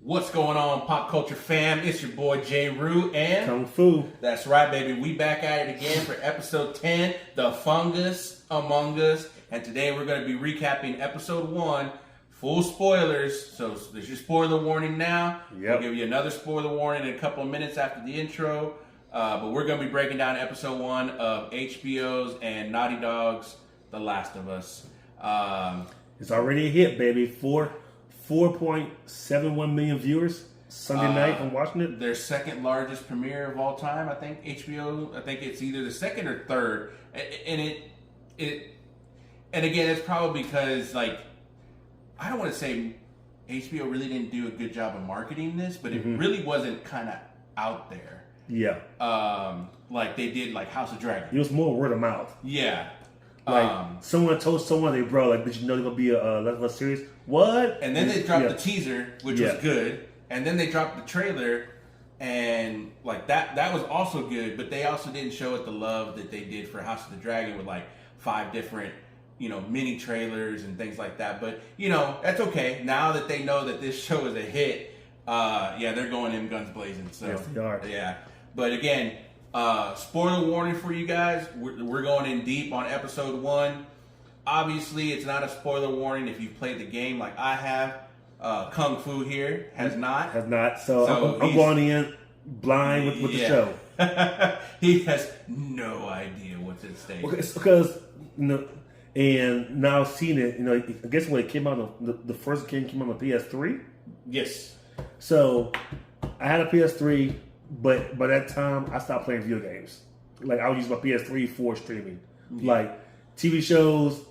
What's going on, pop culture fam? It's your boy JRu and Kungfu. That's right, baby. We back at it again for episode 10, The Fungus Among Us. And today we're going to be recapping episode 1. Full spoilers, so there's your spoiler warning now. Yep. We'll give you another spoiler warning in a couple of minutes after the intro. But we're going to be breaking down episode 1 of HBO's and Naughty Dog's The Last of Us. It's already a hit, baby. 4.71 million viewers Sunday night. I'm watching it. Their second largest premiere of all time, I think. HBO, I think it's either the second or third, and and again, it's probably because I don't want to say HBO really didn't do a good job of marketing this, but it really wasn't kind of out there. Yeah. Like they did House of Dragon. It was more word of mouth. Yeah. Someone told someone, did you know there's gonna be a Last of Us series? What? And then they dropped the teaser, which was good, and then they dropped the trailer, and that was also good. But they also didn't show it the love that they did for House of the Dragon with 5 different mini trailers and things like that. But that's okay. Now that they know that this show is a hit, they're going in guns blazing. So yes, they are. Yeah, but again. Spoiler warning for you guys. We're going in deep on episode 1. Obviously, it's not a spoiler warning if you've played the game like I have. Kungfu here has not. So I'm going in blind with the show. He has no idea what's at stake. Because and now seeing it, I guess when it came out, the first game came out on PS3. Yes. So I had a PS3. But by that time, I stopped playing video games. I would use my PS3 for streaming. Yeah. TV shows,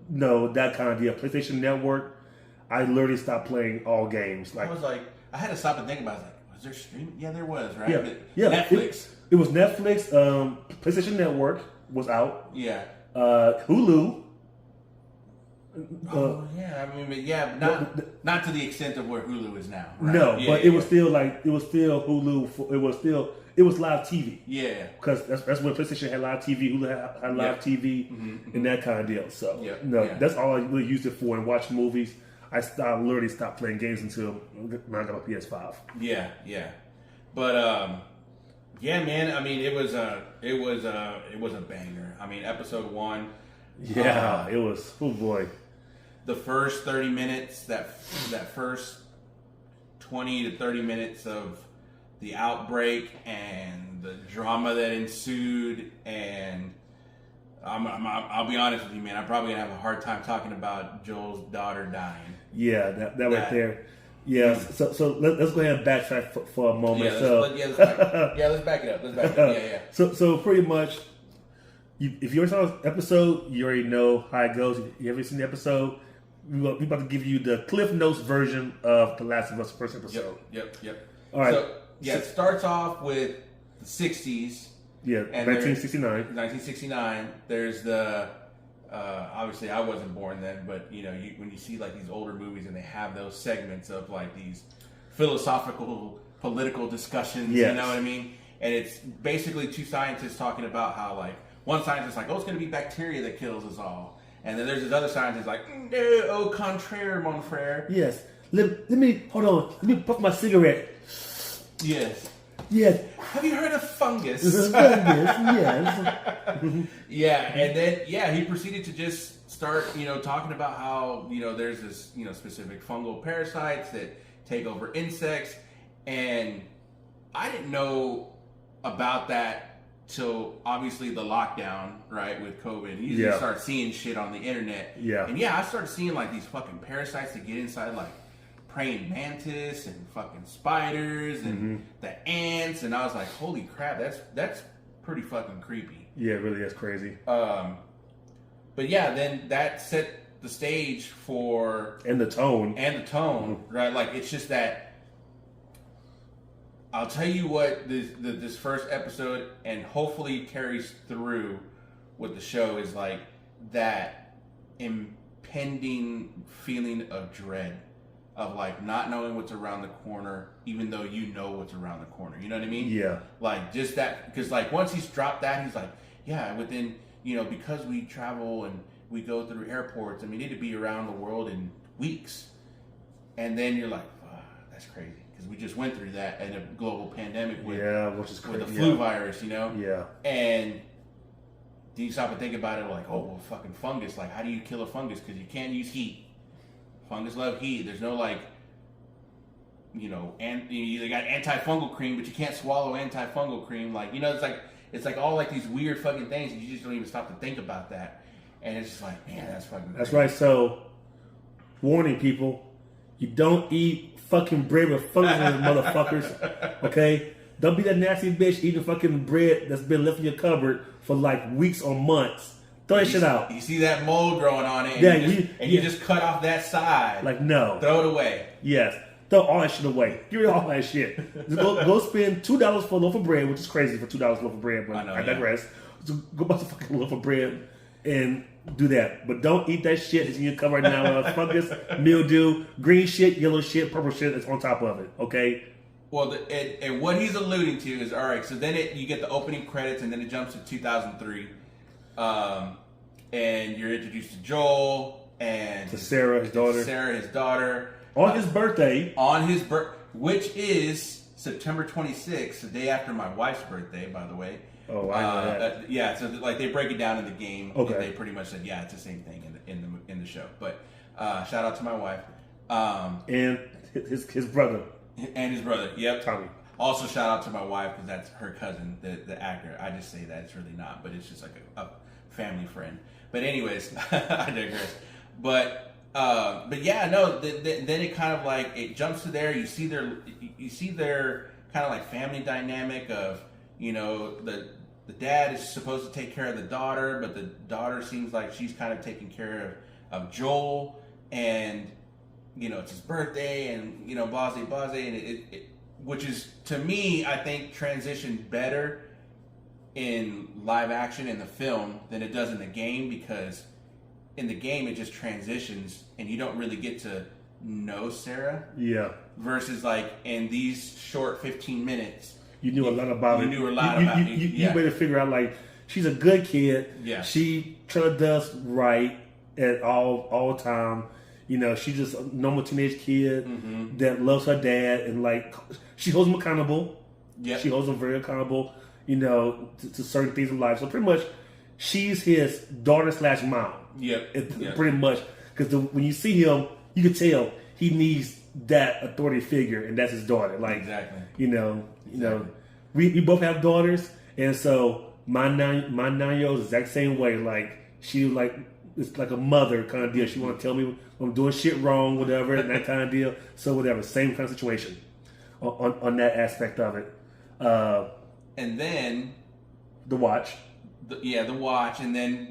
no, that kind of deal. PlayStation Network, I literally stopped playing all games. I had to stop and think about it. Was there streaming? Yeah, there was, right? Yeah. Netflix. It was Netflix. PlayStation Network was out. Yeah. Hulu. Not to the extent of where Hulu is now. Right? No, but it was still Hulu. It was live TV. Yeah, because that's when PlayStation had live TV. Hulu had live TV and that kind of deal. So that's all I really used it for. And watch movies. I literally stopped playing games until when I got a PS5. Yeah. But man. I mean, it was a banger. I mean, episode 1. Yeah, it was. Oh boy. The first 30 minutes, that first 20 to 30 minutes of the outbreak and the drama that ensued, and I'll be honest with you, man, I'm probably gonna have a hard time talking about Joel's daughter dying. Yeah, that right there. Yeah, so let's go ahead and backtrack for a moment. Let's back it up. Yeah. So pretty much, if you already saw this episode, you already know how it goes. If you haven't seen the episode, we're about to give you the Cliff Notes version of The Last of Us first episode. Yep. All right. So, it starts off with the 60s. Yeah, 1969. 1969. There's the, obviously I wasn't born then, but when you see these older movies and they have those segments of these philosophical, political discussions, yes. You know what I mean? And it's basically 2 scientists talking about how one scientist it's going to be bacteria that kills us all. And then there's this other scientist no, au contraire, mon frere. Yes. Let me puff my cigarette. Yes. Yes. Have you heard of fungus? Yes. Yeah, and then he proceeded to just start, talking about how, there's this, specific fungal parasites that take over insects, and I didn't know about that till obviously the lockdown, right, with COVID. You usually start seeing shit on the internet. Yeah. And I started seeing these fucking parasites that get inside praying mantis and fucking spiders and the ants, and I was like, holy crap, that's pretty fucking creepy. Yeah, it really is crazy. But then that set the stage for and the tone, right? It's just that. I'll tell you what this first episode, and hopefully carries through with the show, is that impending feeling of dread of not knowing what's around the corner, even though you know what's around the corner. You know what I mean? Yeah. Just that, because once he's dropped that, he's within, because we travel and we go through airports and we need to be around the world in weeks. And then you're like, fuck, that's crazy. Because we just went through that in a global pandemic with, which is crazy. With the flu virus, you know? Yeah. And you stop and think about it, like, oh, well, fucking fungus. Like, how do you kill a fungus? Because you can't use heat. Fungus love heat. There's no, like, you know, and you got antifungal cream, but you can't swallow antifungal cream. Like, you know, it's like all like these weird fucking things, and you just don't even stop to think about that. And it's just like, man, that's fucking crazy. That's right. So, warning people, you don't eat fucking bread with fungus in it, motherfuckers. Okay? Don't be that nasty bitch eating fucking bread that's been left in your cupboard for like weeks or months. Throw that shit out. You see that mold growing on it, and you just cut off that side. Like, no. Throw it away. Yes. Throw all that shit away. Give me all that shit. Just go spend $2 for a loaf of bread, which is crazy for $2 a loaf of bread, but I digress. So go buy some fucking loaf of bread and do that. But don't eat that shit that's in your cupboard right now. Fungus, mildew, green shit, yellow shit, purple shit that's on top of it. Okay? Well, and what he's alluding to is, all right, so then you get the opening credits, and then it jumps to 2003. And you're introduced to Joel and to Sarah, his daughter. On his birthday. Which is September 26th, the day after my wife's birthday, by the way. Oh, I know that. Yeah, so like they break it down in the game. Okay. They pretty much said, yeah, it's the same thing in the show. But shout out to my wife. And his brother. And his brother, yep. Tommy. Also shout out to my wife, because that's her cousin, the actor. I just say that, it's really not, but it's just like a family friend. But anyways, I digress. But yeah, no. Then it kind of like it jumps to there. You see their kind of like family dynamic of, you know, the dad is supposed to take care of the daughter, but the daughter seems like she's kind of taking care of Joel, and you know it's his birthday, and you know blase, and it which is to me I think transitioned better in live action in the film than it does in the game, because in the game it just transitions and you don't really get to know Sarah. Yeah. Versus like in these short 15 minutes, you knew a lot about it. You knew a lot about it. You better figure out like she's a good kid. Yeah. She does right at all time. You know, she's just a normal teenage kid that loves her dad, and like she holds him accountable. Yeah. She holds him very accountable, you know, to certain things in life. So pretty much, she's his daughter/mom. Yep. Pretty much, because when you see him, you can tell he needs that authority figure, and that's his daughter. Like, exactly. You know, we both have daughters, and so my 9-year-old is the exact same way. Like she like it's like a mother kind of deal. She want to tell me I'm doing shit wrong, whatever, and that kind of deal. So whatever, same kind of situation on that aspect of it. And then the watch. The watch, and then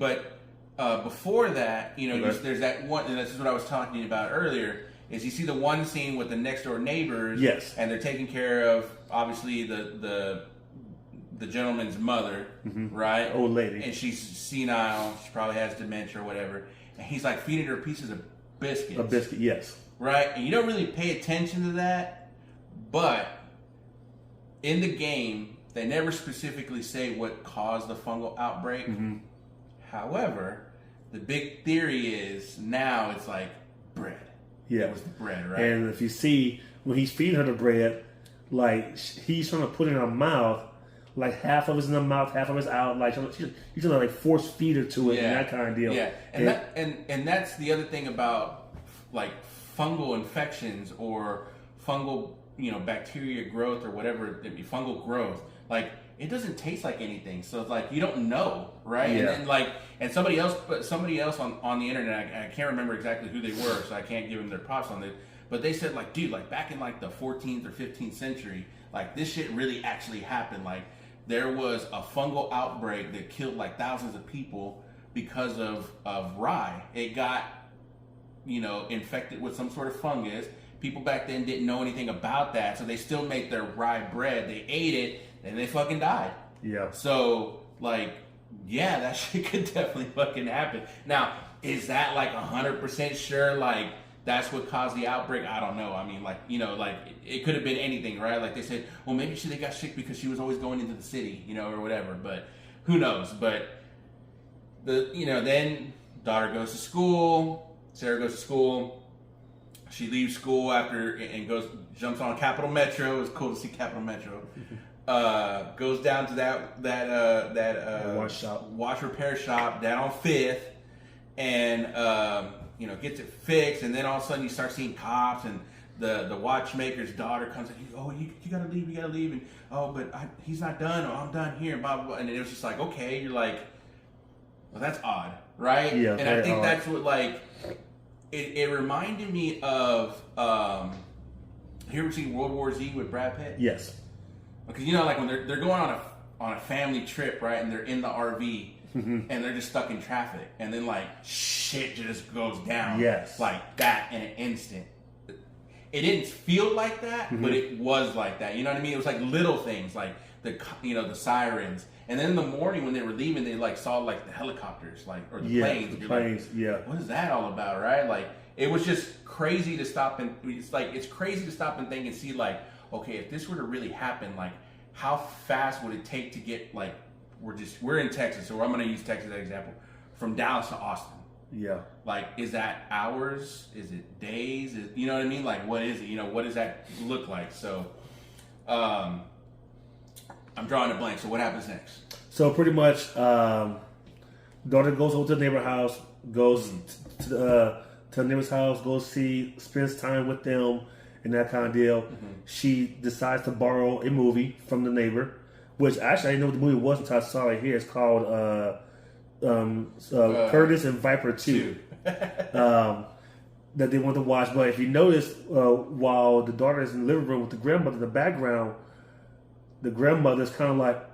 before that, you know, there's that one, and this is what I was talking about earlier, is you see the one scene with the next door neighbors, yes, and they're taking care of obviously the gentleman's mother, right? Old lady, and she's senile, she probably has dementia or whatever, and he's like feeding her pieces of biscuits. A biscuit, yes, right? And you don't really pay attention to that, but in the game they never specifically say what caused the fungal outbreak. However, the big theory is now it's like bread. Yeah. It was the bread, right? And if you see, when he's feeding her the bread, like, he's trying to put it in her mouth, like, half of it's in her mouth, half of it's out. Like, he's trying to, like, force feed her to it and that kind of deal. Yeah. And that's the other thing about, like, fungal infections or fungal, you know, bacteria growth or whatever, fungal growth. Like, it doesn't taste like anything, so it's like you don't know, right? Yeah. And then and somebody else on the internet, I can't remember exactly who they were, so I can't give them their props on it. But they said, like, dude, like back in like the 14th or 15th century, like this shit really actually happened. Like there was a fungal outbreak that killed like thousands of people because of rye. It got, you know, infected with some sort of fungus. People back then didn't know anything about that, so they still made their rye bread. They ate it. And they fucking died. Yeah. So, like, yeah, that shit could definitely fucking happen. Now, is that like 100% sure? Like, that's what caused the outbreak? I don't know. I mean, like, you know, like, it could have been anything, right? Like, they said, well, maybe they got sick because she was always going into the city, you know, or whatever. But who knows? But, then daughter goes to school. Sarah goes to school. she leaves school after and jumps on Capital Metro. It's cool to see Capital Metro. Goes down to that wash repair shop down on 5th, and gets it fixed. And then all of a sudden you start seeing cops, and the watchmaker's daughter comes in. Oh, you gotta leave, and but he's not done. I'm done here. Blah blah blah. And it was just like, okay, you're like, well, that's odd, right? Yeah, and I think that's what like it reminded me of. You ever seen World War Z with Brad Pitt? Yes. Because like when they're going on a family trip, right, and they're in the RV and they're just stuck in traffic, and then like shit just goes down, like that in an instant. It didn't feel like that, but it was like that. You know what I mean? It was like little things, like the sirens, and then in the morning when they were leaving, they like saw like the helicopters, like or the planes. The planes, like, what is that all about, right? Like it was just crazy to stop and it's crazy to stop and think and see like, okay, if this were to really happen, like how fast would it take to get like we're in Texas, so I'm going to use Texas as an example, from Dallas to Austin. Yeah. Like, is that hours? Is it days? You know what I mean? Like, what is it? What does that look like? So, I'm drawing a blank. So, what happens next? So, pretty much, daughter goes over to the neighbor house, goes to the neighbor's house, spends time with them, and that kind of deal. Mm-hmm. She decides to borrow a movie from the neighbor, which actually I didn't know what the movie was until I saw it here. It's called Curtis and Viper 2 that they want to watch. But if you notice, while the daughter is in the living room with the grandmother in the background, the grandmother is kind of like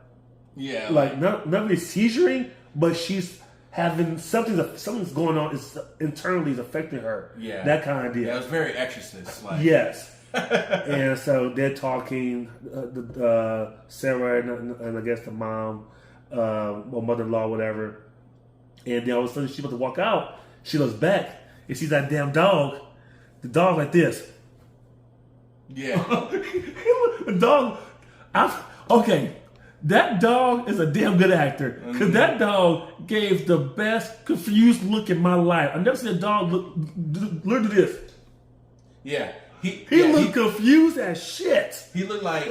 not really seizuring, but she's having something's going on internally is affecting her. Yeah, that kind of deal. Yeah, it was very Exorcist. Like. Yes. And so they're talking, Sarah and I guess the mom, or mother-in-law, whatever. And then all of a sudden she's about to walk out. She looks back and sees that damn dog. The dog like this. Yeah. The dog. Okay. That dog is a damn good actor. Because that dog gave the best confused look in my life. I've never seen a dog look at this. Yeah. He looked confused as shit. He looked like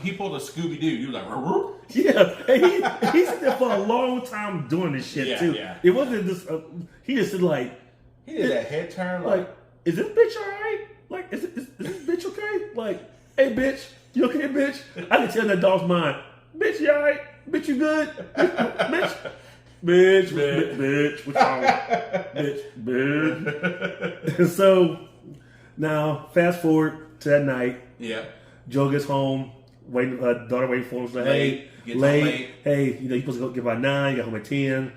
he pulled a Scooby Doo. He was like, "Roo." Yeah, and he sat there for a long time doing this shit too. Yeah. It wasn't just he just did like he did that head turn. Like, is this bitch alright? Like, is this bitch okay? Like, hey bitch, you okay, bitch? I can tell that dog's mind. Bitch, you alright? Bitch, you good? Bitch, what's wrong? Bitch. And so. Now, fast forward to that night. Yeah. Joe gets home, daughter waiting for him. She's like, late. Hey, you're supposed to go get by 9, you got home at 10.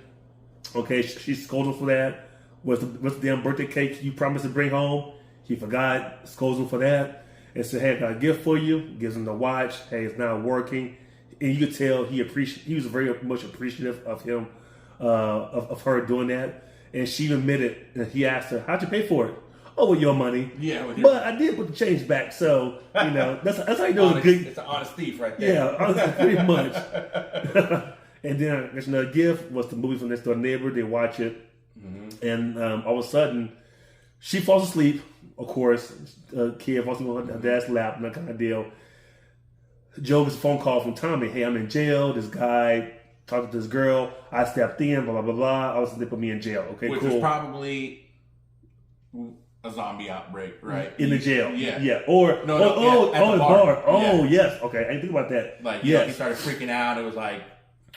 Okay, she scolds him for that. What's the damn birthday cake you promised to bring home? He forgot, scolds him for that. And said, hey, I got a gift for you. Gives him the watch. Hey, it's not working. And you could tell he was very much appreciative of him, of her doing that. And she admitted, and he asked her, how'd you pay for it? Oh, with your money. Yeah. But I did put the change back, so, that's how you know it's an honest thief right there. Yeah, honestly, pretty much. And then there's another gift, was the movie from Next Door Neighbor. They watch it. Mm-hmm. And all of a sudden, she falls asleep, of course. Kid falls asleep on her dad's lap and that kind of deal. Joe gets a phone call from Tommy. Hey, I'm in jail. This guy talked to this girl. I stepped in, blah, blah, blah, blah. All of a sudden, they put me in jail. Okay, Which was probably a zombie outbreak, right? In the jail. Yeah. Or at the bar. Oh, yes. Okay, I didn't think about that. Like, he started freaking out. It was like,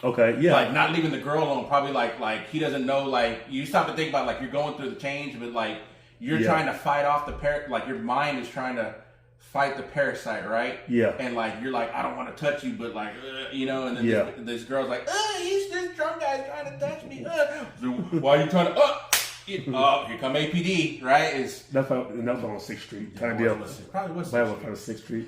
okay, yeah. Like, not leaving the girl alone. Probably like he doesn't know, like, you stop to think about, like, you're going through the change, but, like, you're trying to fight off like, your mind is trying to fight the parasite, right? Yeah. And, like, you're like, I don't want to touch you, but, like, and then this girl's like, he's this drunk guy's trying to touch me. So why are you trying to, here come APD, right? That's on 6th Street kind of deal. Probably was 6th Street.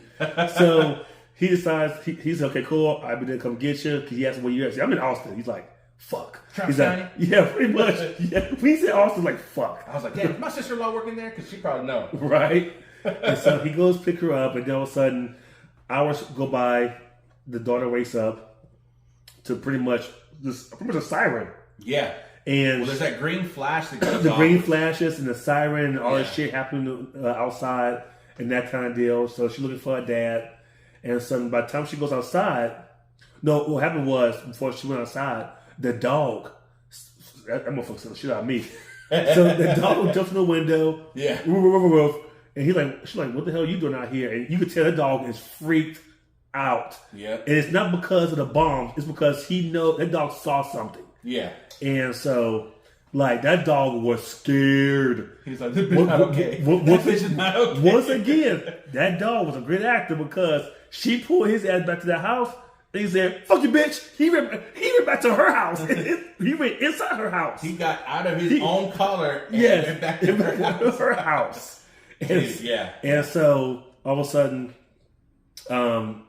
So he decides, he's okay, cool. I'll be there to come get you. Because he asked him where you at. I'm in Austin. He's like, fuck. He's like, yeah, pretty much. Yeah. When he said Austin, like, fuck. I was like, damn, my sister-in-law working there? Because she probably know. Right? And so he goes pick her up, and then all of a sudden, hours go by. The daughter wakes up to pretty much a siren. Yeah. And there's that green flash that goes the off. green flashes and the siren and all this shit happening outside and that kind of deal. So she's looking for her dad. And so by the time she goes outside, no, what happened was before she went outside, the dog, that motherfucker scared the shit out of me. So the dog jumps in the window. Yeah. And she's like, what the hell are you doing out here? And you could tell the dog is freaked out. Yeah. And it's not because of the bombs. It's because that dog saw something. Yeah. And so, like, that dog was scared. He's like, this bitch not okay. This bitch is not okay. Once again, that dog was a great actor because she pulled his ass back to the house. And he said, fuck you, bitch. He went back to her house. He went inside her house. He got out of his own collar and went back to her house. And so, all of a sudden,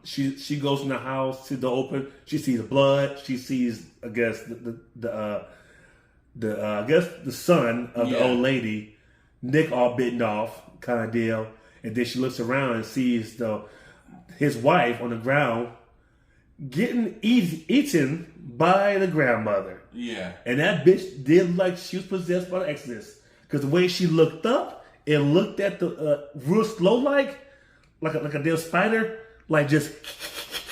she goes in the house to the open. She sees blood. She sees, I guess, the son of the old lady, Nick, all bitten off, kind of deal. And then she looks around and sees his wife on the ground getting eaten by the grandmother. Yeah. And that bitch did like she was possessed by the Exorcist, because the way she looked up and looked at the real slow, like a damn spider, like just.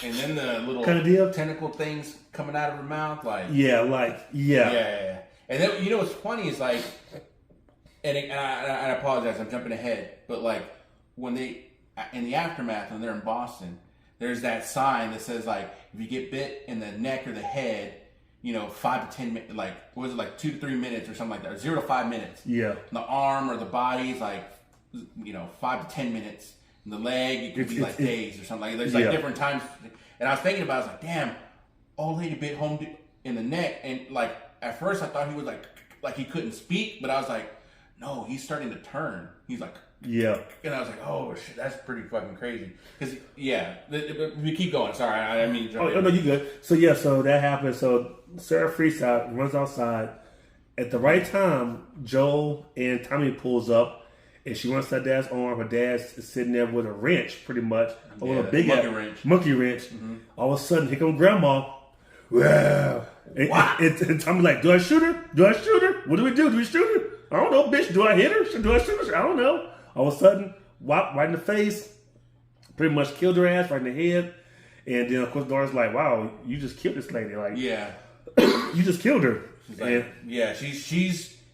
And then the little kind of deal, tentacle things coming out of her mouth, like. Yeah. And then what's funny is like, and I apologize, I'm jumping ahead, but like when they in the aftermath when they're in Boston, there's that sign that says like if you get bit in the neck or the head, 5 to 10 minutes, like, what was it, like 2 to 3 minutes or something like that, or 0 to 5 minutes. Yeah. The arm or the body is like, 5 to 10 minutes. And the leg, it could be like days or something. Like, there's like different times. And I was thinking about it, I was like, damn, old lady bit home in the neck. And like, at first I thought he was like he couldn't speak, but I was like, no, he's starting to turn. He's like, yeah. And I was like, oh shit, that's pretty fucking crazy. Because we keep going. Sorry, I mean. No, you good. So that happened. So Sarah freaks out, runs outside. At the right time, Joel and Tommy pulls up, and she runs to her dad's arm. Her dad's sitting there with a wrench, pretty much, with a big monkey wrench. Mm-hmm. All of a sudden, here comes Grandma. Wow. And Tommy's like, do I shoot her? What do we do? Do we shoot her? I don't know, bitch. Do I hit her? Do I shoot her? I don't know. All of a sudden, whop, right in the face. Pretty much killed her ass right in the head. And then, of course, Dora's like, wow, you just killed this lady. Like, yeah. You just killed her. She's like,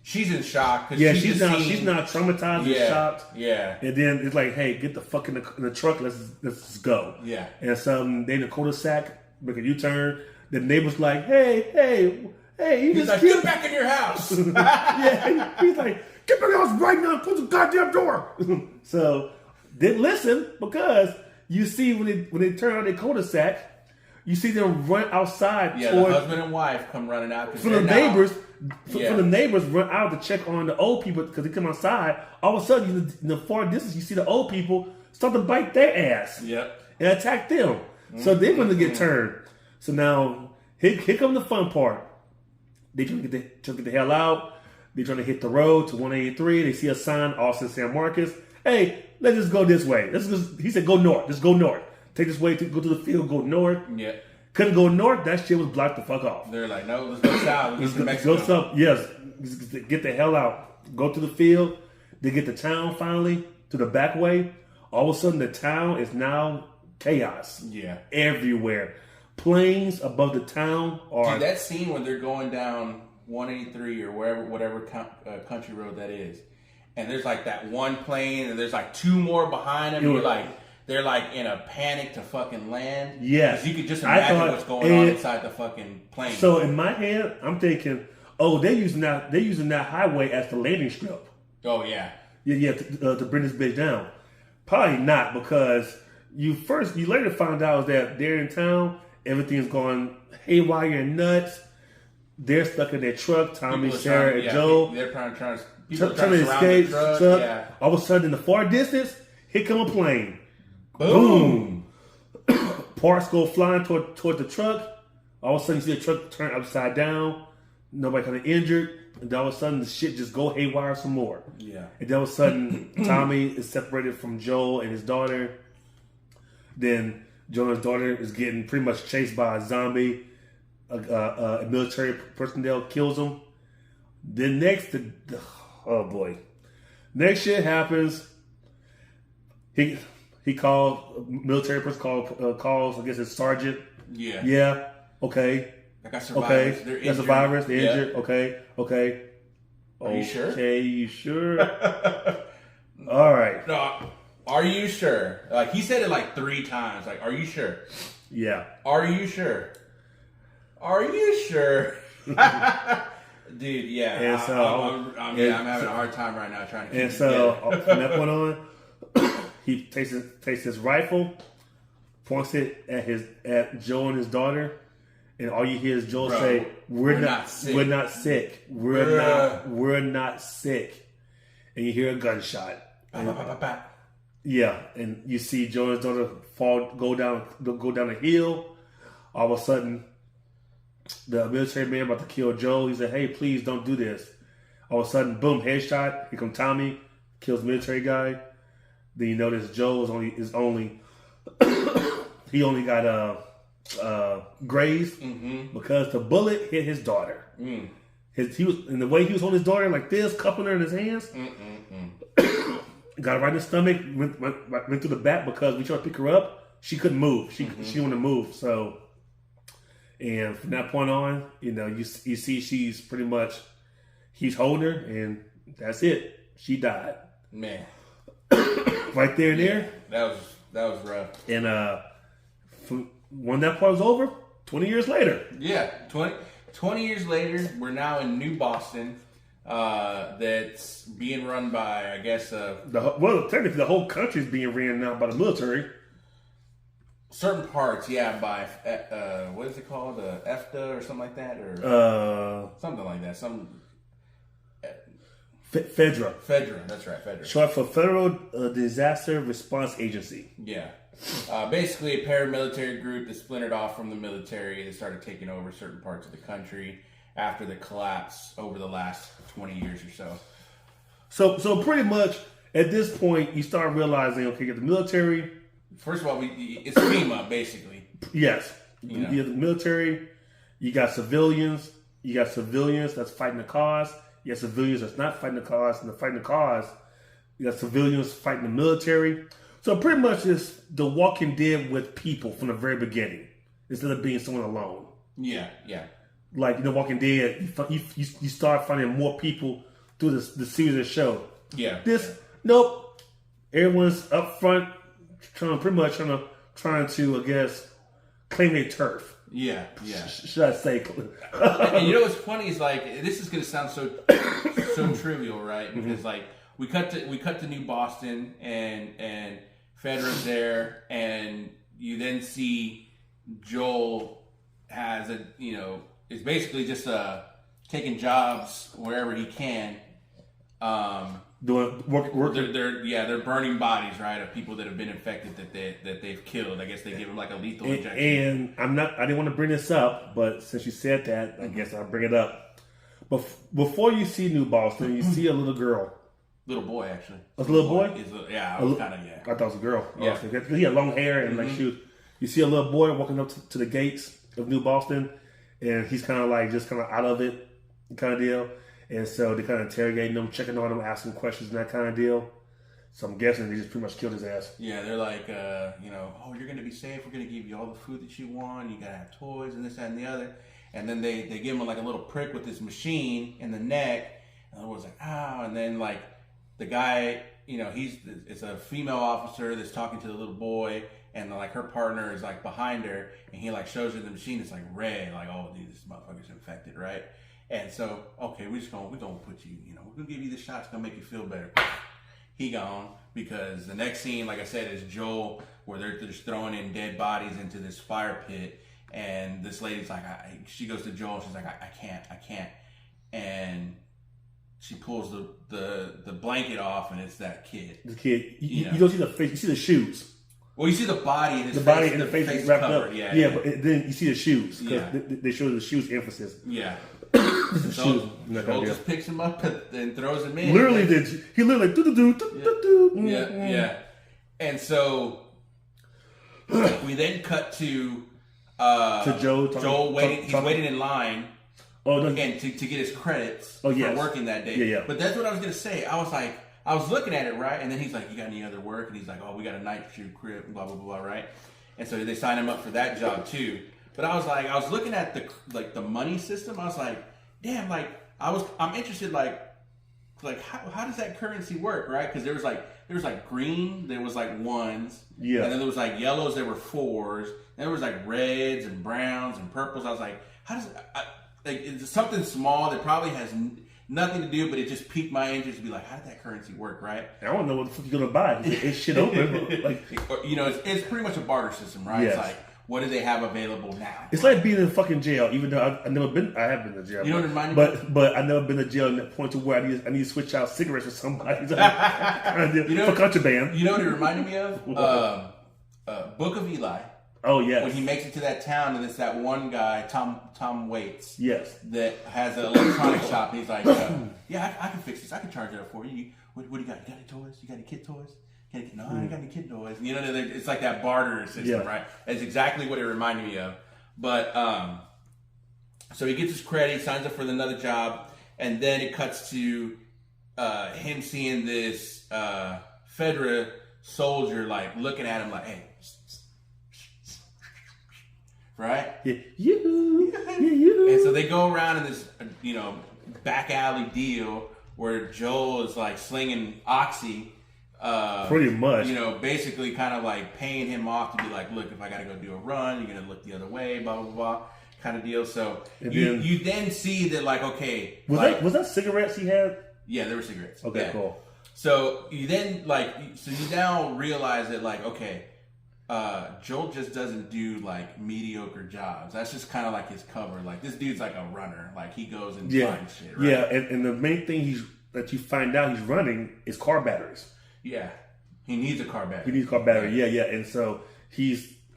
she's in shock. She's not traumatized and shocked. Yeah. And then it's like, hey, get the fuck in the truck. Let's just go. Yeah. And so they in the cul-de-sac, make a U-turn. The neighbor's like, hey, you he's just like, killed. Get back in your house. He's like, get back in your house right now. Close the goddamn door. So didn't listen, because you see when they turn on their cul-de-sac, you see them run outside. Yeah, the husband and wife come running out. For the neighbors, for the neighbors run out to check on the old people because they come outside. All of a sudden, in the far distance, you see the old people start to bite their ass. Yep. And attack them. Mm-hmm. So they're going to get turned. So now, here comes the fun part. They trying to get the hell out. They're trying to hit the road to 183. They see a sign, Austin San Marcos. Hey, let's just go this way. He said, go north. Just go north. Take this way to go to the field, go north. Yeah. Couldn't go north. That shit was blocked the fuck off. They're like, no, let's go south. Let's go south. Yes. Get the hell out. Go to the field. They get to town finally, to the back way. All of a sudden, the town is now chaos. Yeah. Everywhere. Planes above the town are... Dude, that scene when they're going down 183 or whatever country road that is, and there's like that one plane, and there's like two more behind them. They're like in a panic to fucking land. Yeah. Because you could just imagine what's going on inside the fucking plane. So in my head, I'm thinking, they're using that highway as the landing strip. Oh, yeah. Yeah, to bring this bitch down. Probably not, because you later found out that they're in town, everything's going haywire and nuts. They're stuck in their truck, Tommy, Sarah, and Joe. They're trying to escape. Yeah. All of a sudden, in the far distance, here come a plane. Boom. Parts go flying toward the truck. All of a sudden, you see the truck turn upside down. Nobody kind of injured. And then all of a sudden, the shit just go haywire some more. Yeah. And then all of a sudden, Tommy is separated from Joel and his daughter. Then Joel and his daughter is getting pretty much chased by a zombie. A military personnel kills him. Then oh boy, next shit happens. He called military person calls. I guess it's sergeant. Yeah. Yeah. Okay. I got survivors. Okay. They're injured. Survivors. They're injured. Okay. Are you sure? Okay. You sure? All right. No. Are you sure? Like he said it like 3 times. Like, are you sure? Yeah. Are you sure? Are you sure? Dude, yeah. And so I'm having a hard time right now trying to keep and it so together. from that point on, he takes his rifle, points it at Joe and his daughter, and all you hear is Joe say, "We're not sick. We're not sick. We're not sick." And you hear a gunshot. Yeah, and you see Joe and his daughter go down a hill. All of a sudden, the military man about to kill Joe. He said, "Hey, please don't do this." All of a sudden, boom, headshot. Here comes Tommy, kills the military guy. Then you notice Joe is only he only got grazed because the bullet hit his daughter. He was in the way he was holding his daughter like this, cupping her in his hands. Got her right in the stomach, went through the back because we tried to pick her up. She couldn't move. She didn't want to move. So, and from that point on, you see she's pretty much he's holding her, and that's it. She died. Man, right there and there. That was rough. And when that part was over, 20 years later. Yeah, 20 years later, we're now in New Boston. That's being run by, I guess, technically the whole country is being ran now by the military. Certain parts, yeah, by what is it called, EFTA or something like that, or something like that. FEDRA, that's right, FEDRA. Short for Federal Disaster Response Agency. Yeah. Basically a paramilitary group that splintered off from the military. They started taking over certain parts of the country after the collapse over the last 20 years or so. So pretty much at this point, you start realizing, okay, you have the military. First of all, it's FEMA, basically. Yes. You have the military. You got civilians. You got civilians that's fighting the cause. You got civilians that's not fighting the cause. And fighting the cause, you got civilians fighting the military. So pretty much it's The Walking Dead with people from the very beginning, instead of being someone alone. Yeah. Like, Walking Dead, you start finding more people through the series of the show. Yeah. Nope. Everyone's up front, trying to, I guess, claim their turf. Yeah. Should I say? And you know what's funny is, like, this is gonna sound so trivial, right? Because like we cut to New Boston and Fedra's there, and you then see Joel has is basically just taking jobs wherever he can. Doing work. They're burning bodies, right, of people that have been infected that they've killed. I guess they give them like a lethal injection. And I didn't want to bring this up, but since you said that, I guess I'll bring it up. But before you see New Boston, you see a little girl. Little boy, actually. A little boy? I thought it was a girl. Yeah. He had long hair and like shoes. You see a little boy walking up to the gates of New Boston, and he's kind of like just kind of out of it kind of deal. And so they're kind of interrogating him, checking on him, asking questions and that kind of deal. So I'm guessing they just pretty much killed his ass. Yeah, they're like, oh, you're going to be safe. We're going to give you all the food that you want. You got to have toys and this, that, and the other. And then they give him like a little prick with this machine in the neck. And the boy's like, ow. And then like the guy, it's a female officer that's talking to the little boy. And like her partner is like behind her. And he like shows her the machine. It's like red. Like, oh, dude, this motherfucker's infected, right? And so, okay, we're gonna put you, we're gonna give you the shot. It's gonna make you feel better. He gone, because the next scene, like I said, is Joel, where they're just throwing in dead bodies into this fire pit. And this lady's like, she goes to Joel. She's like, I can't. And she pulls the blanket off, and it's that kid. The kid. You don't see the face. You see the shoes. Well, you see the body and the body and the face is wrapped covered. up. Yeah, but then you see the shoes. Yeah. They show the shoes emphasis. Yeah. So Joel just picks him up and throws him in. Literally, he literally do. Yeah. And so we then cut to Joe. Joel waiting. He's waiting in line Oh, no. And to get his credits for working that day. Yeah. But that's what I was going to say. I was looking at it, right? And then he's like, you got any other work? And he's like, oh, we got a night shoot crib, blah, blah, blah, right? And so they signed him up for that job too. But I was looking at the money system. I was like, damn, like I'm interested, like how does that currency work, right? Because there was like green, there was like ones, and then there was like yellows, there were fours, and there was like reds and browns and purples. I was like, how does it's something small that probably has nothing to do, but it just piqued my interest to be like, how did that currency work, right? I don't know what the fuck you're gonna buy. It's shit open, like it's pretty much a barter system, right? Yes. It's like, what do they have available now? It's like being in fucking jail, even though I have been to jail. You know what remind me? But I've never been to jail to the point to where I need to switch out cigarettes with somebody for contraband. You know what it reminded me of? Book of Eli. Oh yes. When he makes it to that town, and it's that one guy, Tom Waits. Yes. That has an electronic shop, and he's like, yeah, I can fix this. I can charge it up for you. What do you got? You got any toys? You got any kid toys? No, I ain't got any kid toys. You know, it's like that barter system, right? That's exactly what it reminded me of. But so he gets his credit, he signs up for another job, and then it cuts to him seeing this Fedra soldier like looking at him like, hey, right? Yeah. You. And so they go around in this back alley deal where Joel is like slinging oxy. Pretty much, basically kind of like paying him off to be like, look, if I got to go do a run, you're gonna look the other way, blah blah blah, kind of deal. So you then see that like, okay, was that cigarettes he had? Yeah, there were cigarettes. Okay, cool. So you then you now realize that like, okay, Joel just doesn't do like mediocre jobs. That's just kind of like his cover. Like this dude's like a runner. Like he goes and finds shit. Right? Yeah, and the main thing that you find out he's running is car batteries. Yeah, he needs a car battery. He needs a car battery. Yeah, and so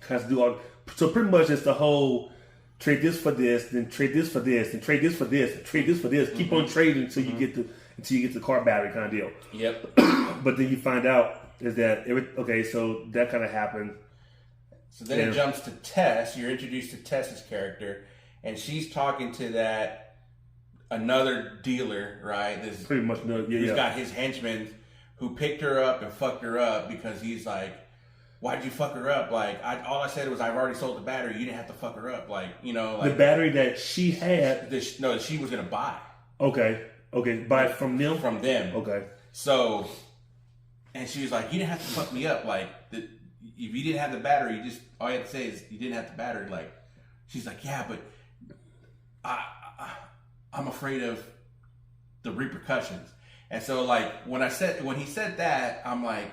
has to do all. So pretty much it's the whole trade this for this, then trade this for this, and trade this for this, and trade this for this. Keep on trading until you get the car battery kind of deal. Yep. But then you find out is that so that kind of happened. So then it jumps to Tess. You're introduced to Tess's character, and she's talking to that another dealer, right? This pretty much he's got his henchmen who picked her up and fucked her up because he's like, why'd you fuck her up? Like, all I said was I've already sold the battery. You didn't have to fuck her up. Like, the battery that she had. That she was going to buy. Okay. Buy it from them? From them. Okay. So, and she was like, you didn't have to fuck me up. Like, if you didn't have the battery, all you had to say is you didn't have the battery. Like, she's like, yeah, but I'm afraid of the repercussions. And so, like, when he said that, I'm like,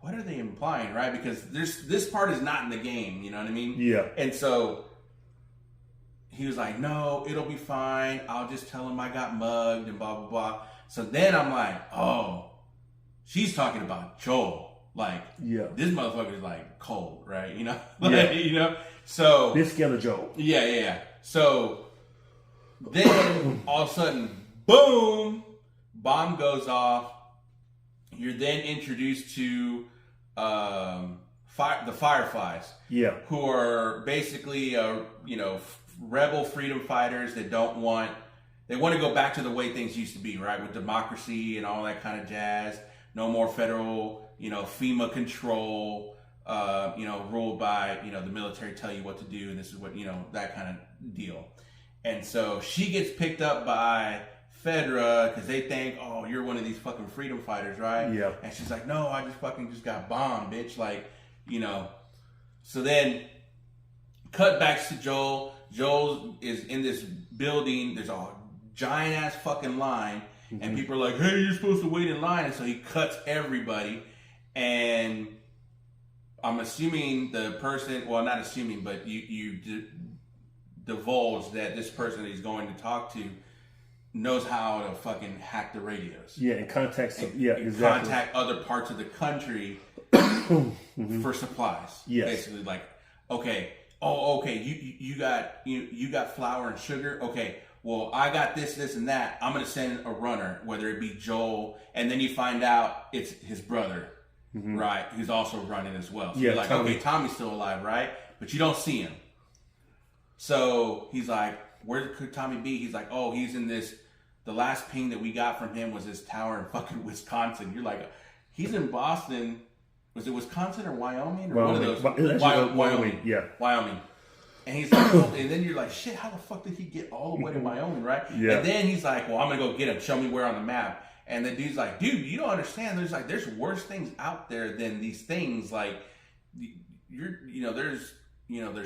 what are they implying, right? Because this part is not in the game, you know what I mean? Yeah. And so he was like, no, it'll be fine. I'll just tell him I got mugged and blah, blah, blah. So then I'm like, oh, she's talking about Joel. Like, this motherfucker is like cold, right? So this scared of Joel. Yeah. So then all of a sudden, boom, bomb goes off. You're then introduced to the Fireflies, who are basically rebel freedom fighters that want to go back to the way things used to be, right, with democracy and all that kind of jazz. No more federal, FEMA control, ruled by the military tell you what to do, and this is what that kind of deal. And so she gets picked up by Fedra because they think, oh, you're one of these fucking freedom fighters, right? Yeah. And she's like, no, I just got bombed, bitch. Like, So then, cut back to Joel. Joel is in this building. There's a giant ass fucking line, and people are like, hey, you're supposed to wait in line. And so he cuts everybody, and I'm assuming the person, well, not assuming, but you divulge that this person he's going to talk to knows how to fucking hack the radios. Yeah, and exactly. Contact other parts of the country for supplies. Yes. Basically, like, okay, you got flour and sugar. Okay, well, I got this, and that. I'm gonna send a runner, whether it be Joel, and then you find out it's his brother, right? Who's also running as well. So you're like, Tommy. Okay, Tommy's still alive, right? But you don't see him. So he's like, where could Tommy be? He's like, oh, he's in this. The last ping that we got from him was this tower in fucking Wisconsin. You're like, he's in Boston. Was it Wisconsin or Wyoming or one of those? Wyoming. Yeah, Wyoming. And he's like, oh, and then you're like, shit, how the fuck did he get all the way to Wyoming, right? Yeah. And then he's like, well, I'm gonna go get him. Show me where on the map. And the dude's like, dude, you don't understand. There's worse things out there than these things. Like, there's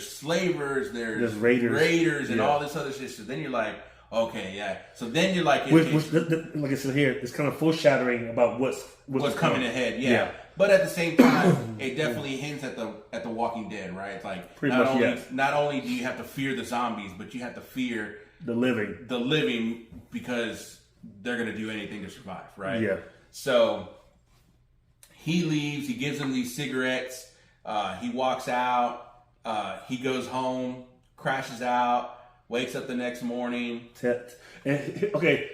slavers, there's raiders, and all this other shit. So then you're like, okay, yeah. So then you're like, like I said here, it's kind of foreshadowing about what's coming ahead. Yeah. But at the same time, it definitely hints at the Walking Dead, right? It's like not only do you have to fear the zombies, but you have to fear the living because they're gonna do anything to survive, right? Yeah. So he leaves. He gives them these cigarettes. He walks out. He goes home, crashes out, wakes up the next morning. Okay.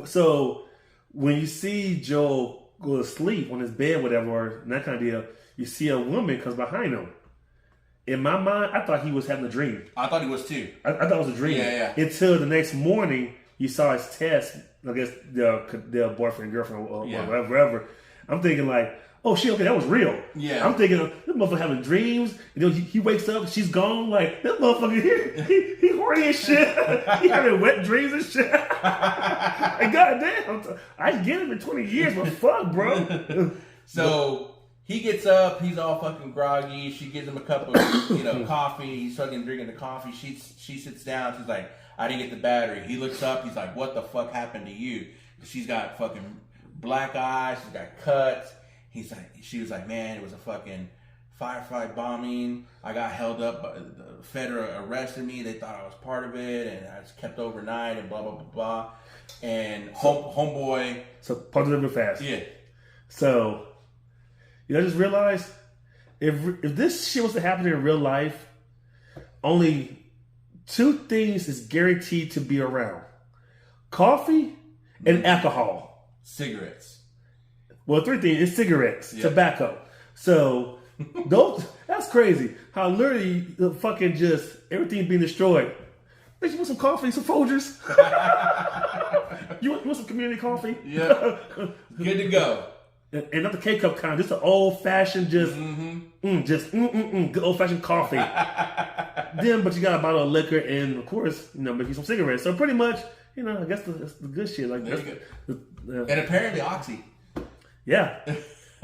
So when you see Joe go to sleep on his bed, whatever, or that kind of deal, you see a woman comes behind him. In my mind, I thought he was having a dream. I thought he was too. I thought it was a dream. Yeah. Until the next morning, you saw his test. I guess their boyfriend, girlfriend, or whatever. I'm thinking like, oh shit, okay, that was real. Yeah. I'm thinking this motherfucker having dreams. You know, he wakes up, she's gone. Like this motherfucker here, he horny as shit. He having wet dreams and shit. Like, goddamn, I get him in 20 years, but fuck, bro. So he gets up, he's all fucking groggy. She gives him a cup of coffee. He's fucking drinking the coffee. She sits down. She's like, I didn't get the battery. He looks up. He's like, what the fuck happened to you? She's got fucking black eyes. She's got cuts. She was like, man, it was a fucking firefight bombing. I got held up. The Federal arrested me. They thought I was part of it, and I was kept overnight, and blah blah blah blah. And homeboy. So pause it real fast. Yeah. So, I just realized if this shit was to happen in real life, only 2 things is guaranteed to be around: coffee and alcohol. Cigarettes. Well, 3 things is cigarettes, tobacco. So that's crazy. How literally fucking just everything being destroyed. Bitch, you want some coffee, some Folgers? you want some community coffee? Yeah. Good to go. And not the K-cup kind, just an old-fashioned, good old-fashioned coffee. But you got a bottle of liquor and, of course, maybe some cigarettes. So pretty much, I guess that's the good shit. Like and apparently Oxy. Yeah.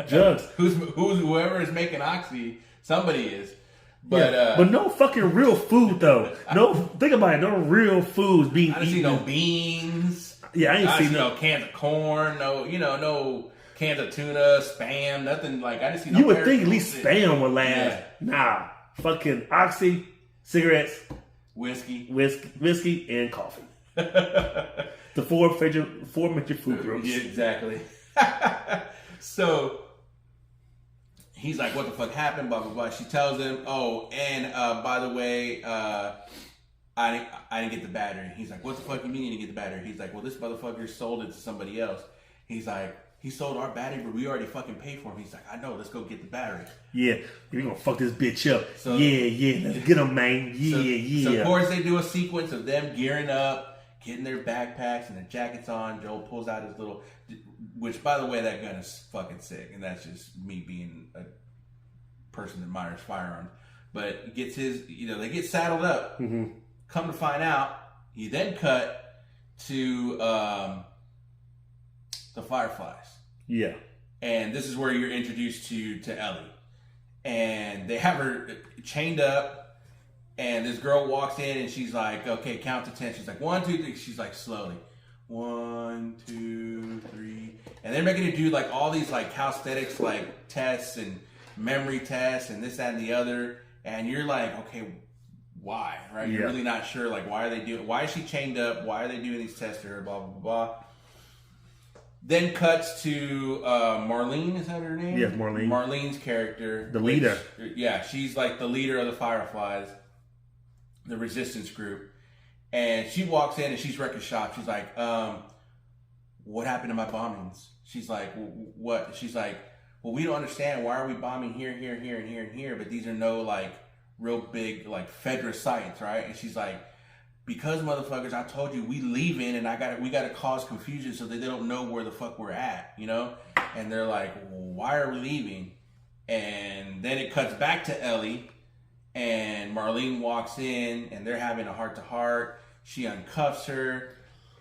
Jugs. Whoever is making Oxy, somebody is. But no fucking real food though. No, think about it. No real foods being eaten. I didn't see no beans. Yeah, I ain't seen no cans of corn. No, no cans of tuna, Spam, nothing like. I didn't see. No you would think at least Spam would last. Yeah. Nah, fucking Oxy, cigarettes, whiskey, and coffee. The four major food groups. Yeah, exactly. So he's like, what the fuck happened? Blah, blah, blah. She tells him, oh, and by the way, I didn't get the battery. He's like, what the fuck you mean you didn't get the battery? He's like, well, this motherfucker sold it to somebody else. He's like, he sold our battery, but we already fucking paid for him. He's like, I know, let's go get the battery. Yeah, we're gonna fuck this bitch up. So, let's get him, man. So of course they do a sequence of them gearing up, getting their backpacks and their jackets on. Joel pulls out his little, which by the way, that gun is fucking sick, and that's just me being a person that admires firearms. But gets his, they get saddled up. Mm-hmm. Come to find out, you then cut to the Fireflies. Yeah. And this is where you're introduced to Ellie. And they have her chained up, and this girl walks in, and she's like, okay, count to 10. She's like, 1, 2, 3. She's like, slowly. 1, 2, 3. And they're making her do like all these like calisthenics like tests and memory tests and this, that, and the other. And you're like, okay, why? Right? You're really not sure. Like, why is she chained up? Why are they doing these tests to her? Blah, blah, blah, blah. Then cuts to Marlene, is that her name? Yes, Marlene. Marlene's character. The leader. Yeah, she's like the leader of the Fireflies, the resistance group. And she walks in and she's wrecking shop. She's like, what happened to my bombings? She's like, what? She's like, well, we don't understand. Why are we bombing here, here, here, and here, and here? But these are no like real big like Fedra sites, right? And she's like, because motherfuckers, I told you we leaving, and we gotta cause confusion so that they don't know where the fuck we're at, you know? And they're like, well, why are we leaving? And then it cuts back to Ellie, and Marlene walks in, and they're having a heart-to-heart. She uncuffs her,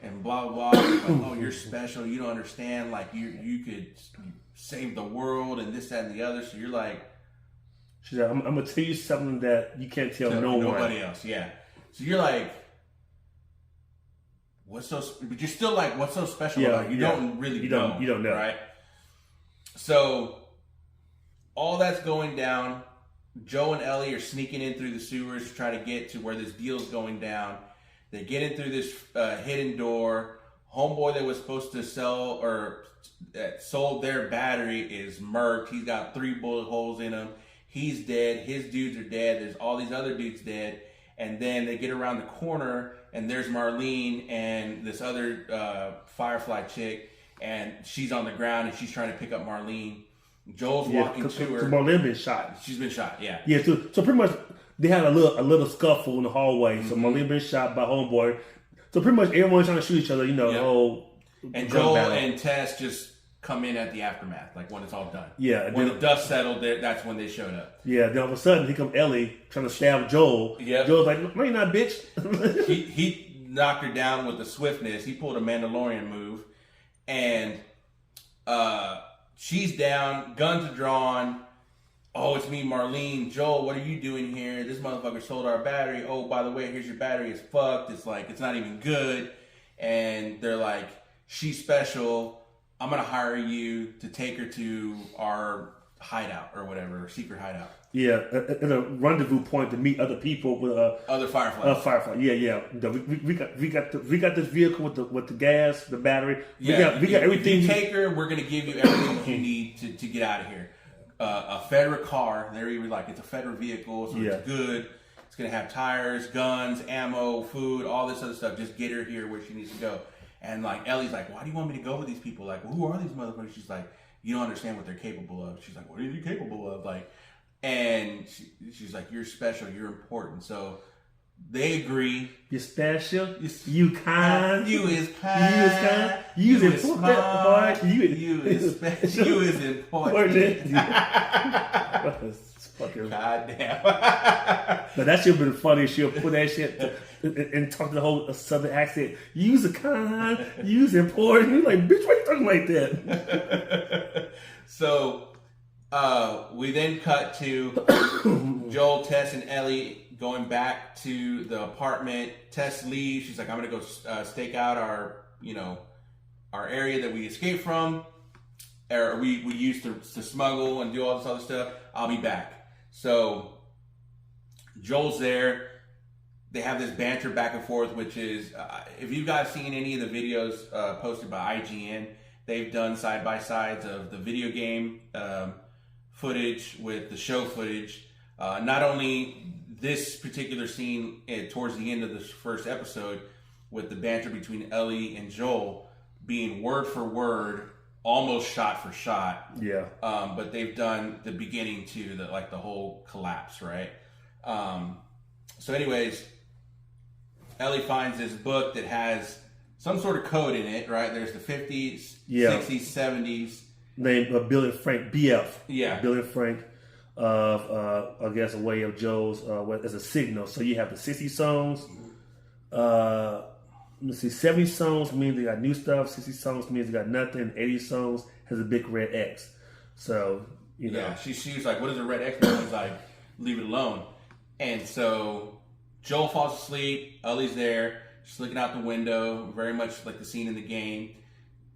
and blah, blah, blah. Like, oh, you're special. You don't understand. Like, you could save the world, and this, that, and the other. So you're like... She's like, I'm going to tell you something that you can't tell nobody else, yeah. So you're like... What's so... But you're still like, what's so special about it? You don't really know. You don't know. Right? So, all that's going down. Joe and Ellie are sneaking in through the sewers to try to get to where this deal's going down. They get in through this hidden door. Homeboy that was supposed to sell or sold their battery is murked. He's got 3 bullet holes in him. He's dead. His dudes are dead. There's all these other dudes dead. And then they get around the corner, and there's Marlene and this other Firefly chick, and she's on the ground, and she's trying to pick up Marlene. Joel's walking to her. Marlene been shot. She's been shot, yeah. Yeah, so pretty much they had a little scuffle in the hallway. So Marlene been shot by homeboy. So pretty much everyone's trying to shoot each other, you know. Yep. And Joel and Tess just come in at the aftermath, like when it's all done. Yeah. When the dust settled, that's when they showed up. Yeah, then all of a sudden, here comes Ellie trying to stab Joel. Yep. Joel's like, no, you're not, bitch. he knocked her down with the swiftness. He pulled a Mandalorian move. And she's down, guns are drawn. Oh, it's me, Marlene. Joel, what are you doing here? This motherfucker sold our battery. Oh, by the way, here's your battery. It's fucked. It's like, it's not even good. And they're like, she's special. I'm going to hire you to take her to our hideout or whatever, secret hideout. Yeah, at a rendezvous point to meet other people with other Fireflies. Firefly. Yeah. We got this vehicle with the gas, the battery. We got everything. If you take her, we're gonna give you everything you need to get out of here. A Fedra car. They're even like, it's a Fedra vehicle, so it's good. It's gonna have tires, guns, ammo, food, all this other stuff. Just get her here where she needs to go. And like Ellie's like, why do you want me to go with these people? Like, well, who are these motherfuckers? She's like, you don't understand what they're capable of. She's like, what are you capable of? Like. And she's like, you're special, you're important. So they agree. You're special. You kind. You is kind. You is smart. You is special. You is important. Goddamn. But that should have been funny. She'll put that shit and talk the whole southern accent. You's a kind. You's important. You're like, bitch, why you talking like that? So we then cut to Joel, Tess, and Ellie going back to the apartment. Tess leaves. She's like, I'm gonna go stake out our area that we escaped from, or we used to smuggle and do all this other stuff. I'll be back. So Joel's there. They have this banter back and forth, which is, if you guys seen any of the videos posted by IGN, they've done side-by-sides of the video game footage with the show footage. Not only this particular scene towards the end of this first episode with the banter between Ellie and Joel being word for word, almost shot for shot. Yeah. But they've done the beginning to the whole collapse, right? So anyways, Ellie finds this book that has some sort of code in it, right? There's the 50s, 60s, 70s. Named Billy Frank, BF. Yeah. Billy Frank, I guess a way of Joe's, as a signal. So you have the 60 songs. Let's see, 70 songs means they got new stuff. 60 songs means they got nothing. 80 songs has a big red X. So, you know. Yeah, she was like, what does a red X mean? He's like, leave it alone. And so Joel falls asleep. Ellie's there. She's looking out the window, very much like the scene in the game.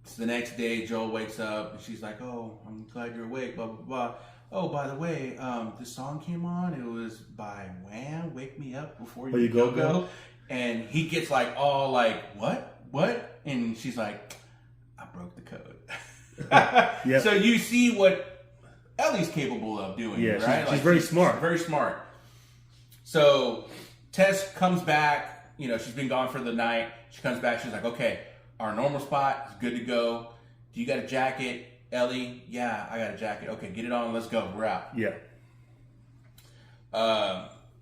So the next day, Joel wakes up, and she's like, oh, I'm glad you're awake, blah, blah, blah. Oh, by the way, this song came on. It was by Wham, Wake Me Up Before You Go. And he gets like, all like, what? And she's like, I broke the code. Yep. So you see what Ellie's capable of doing, right? She's very smart. She's very smart. So Tess comes back. She's been gone for the night. She comes back. She's like, okay, our normal spot is good to go. Do you got a jacket, Ellie? Yeah, I got a jacket. Okay, get it on. Let's go. We're out. Yeah.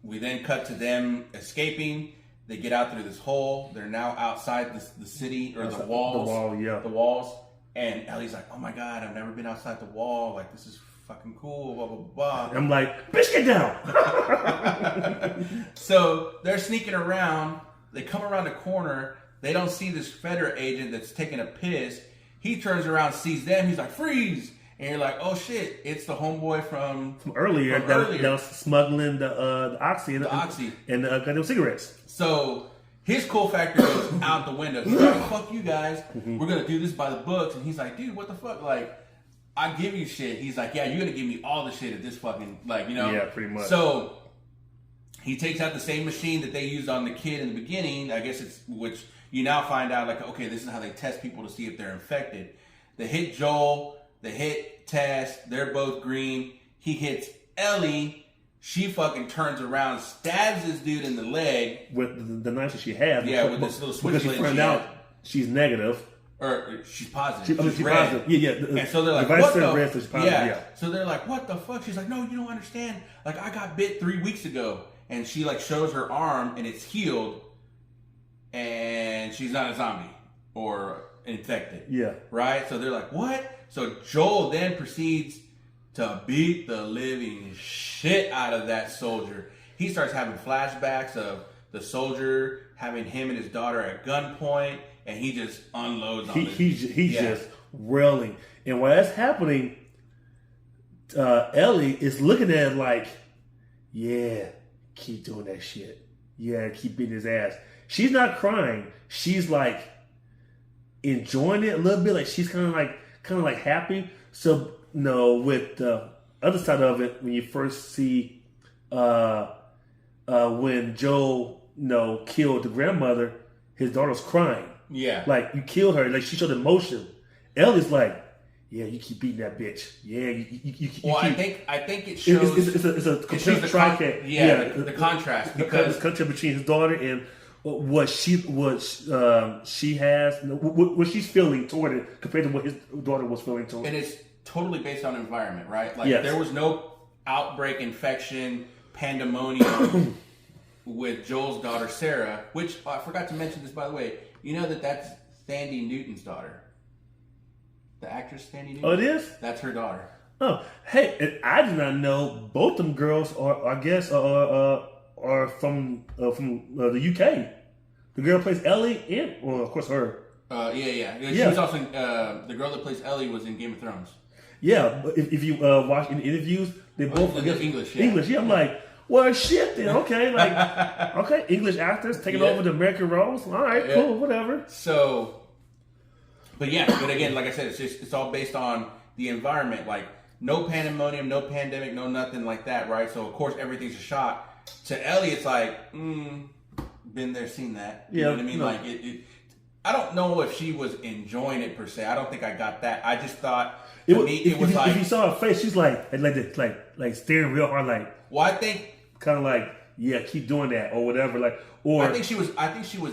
We then cut to them escaping. They get out through this hole. They're now outside the city or the walls. The wall, yeah. The walls. And Ellie's like, oh my God, I've never been outside the wall. Like, this is fucking cool, blah, blah, blah. I'm like, bitch, get down. So they're sneaking around. They come around the corner. They don't see this Federer agent that's taking a piss. He turns around, sees them. He's like, freeze. And you're like, oh shit, it's the homeboy from earlier. That was smuggling the oxy and the cigarettes. So his cool factor goes out the window. He's like, fuck you guys. We're going to do this by the books. And he's like, dude, what the fuck? Like, I give you shit. He's like, yeah, you're going to give me all the shit at this fucking, like, you know? Yeah, pretty much. So he takes out the same machine that they used on the kid in the beginning. I guess it's, which you now find out, like, okay, this is how they test people to see if they're infected. They hit Joel. They hit Tess. They're both green. He hits Ellie. She fucking turns around, stabs this dude in the leg. With the knife that she had. Yeah, with this little switchblade. Because she found out she's negative. Or she's positive. She's positive. Yeah. And so they're like, what the red, so she's positive, yeah. So they're like, what the fuck? She's like, no, you don't understand. Like, I got bit 3 weeks ago. And she, like, shows her arm, and it's healed. And she's not a zombie. Or infected. Yeah. Right? So they're like, what? So Joel then proceeds to beat the living shit out of that soldier. He starts having flashbacks of the soldier having him and his daughter at gunpoint, and he just unloads on He's just railing. And while that's happening, Ellie is looking at it like, yeah, keep doing that shit. Yeah, keep beating his ass. She's not crying. She's like enjoying it a little bit. Like she's kind of like happy. So no, with the other side of it, when you first see when Joel killed the grandmother, his daughter's crying. Yeah, like you killed her. Like she showed emotion. Ellie's like, yeah, you keep beating that bitch. Yeah, you well, keep. I think it shows. It's a complete tricep. The contrast because the contrast between his daughter and what she's feeling toward it compared to what his daughter was feeling toward it. And it's totally based on environment, right? Like yes. There was no outbreak, infection, pandemonium with Joel's daughter Sarah, which I forgot to mention this, by the way. You know that's Thandie Newton's daughter, the actress Thandie Newton. Oh, it is. That's her daughter. Oh, hey, and I did not know both them girls are from the UK. The girl plays Ellie, and well, of course, her. Yeah. She was also the girl that plays Ellie was in Game of Thrones. Yeah, but if you watch in interviews, they both English. Yeah. English. Yeah, I'm like, well, shit. Then okay, like, okay, English actors taking over the American roles. All right, cool, whatever. So, but again, like I said, it's all based on the environment. Like, no pandemonium, no pandemic, no nothing like that, right? So of course everything's a shot. To Ellie, it's like, been there, seen that. You know what I mean? No. Like, I don't know if she was enjoying it per se. I don't think I got that. I just thought, it was like... If you saw her face, she's like staring real hard, like... Well, I think... Kind of like, yeah, keep doing that, or whatever, like... Or I think she was